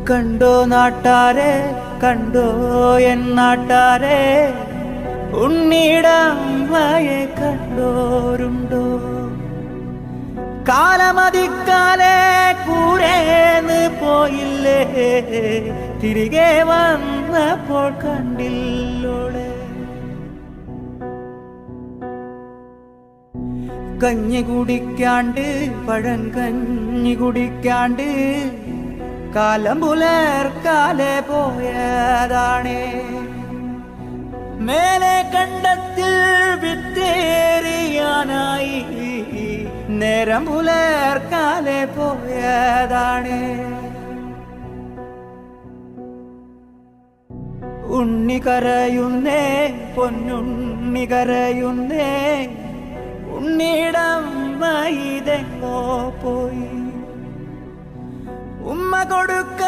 കണ്ടോ നാട്ടാരെ, കണ്ടോ എൻ നാട്ടാരെ, ഉണ്ണിയുടെ അമ്മയെ കണ്ടോരുണ്ടോ? കാലമതിക്കാലെ കൂരേന്ന് പോയില്ലേ, തിരികെ വന്നപ്പോൾ കണ്ടില്ലോളെ. കഞ്ഞി കുടിക്കാണ്ട്, പഴങ്കഞ്ഞി കുടിക്കാണ്ട്, കാലം പുലർക്കാലെ പോയതാണേ. മേലെ കണ്ടത്തിൽ വിത്തേറിയാനായി നേരം പുലർക്കാലെ പോയതാണ്. ഉണ്ണി കരയുന്നേ, പൊന്നുണ്ണി കരയുന്നേ, ഉണ്ണിടമ്മ ഇതെങ്ങോ പോയി. ഉമ്മ കൊടുക്ക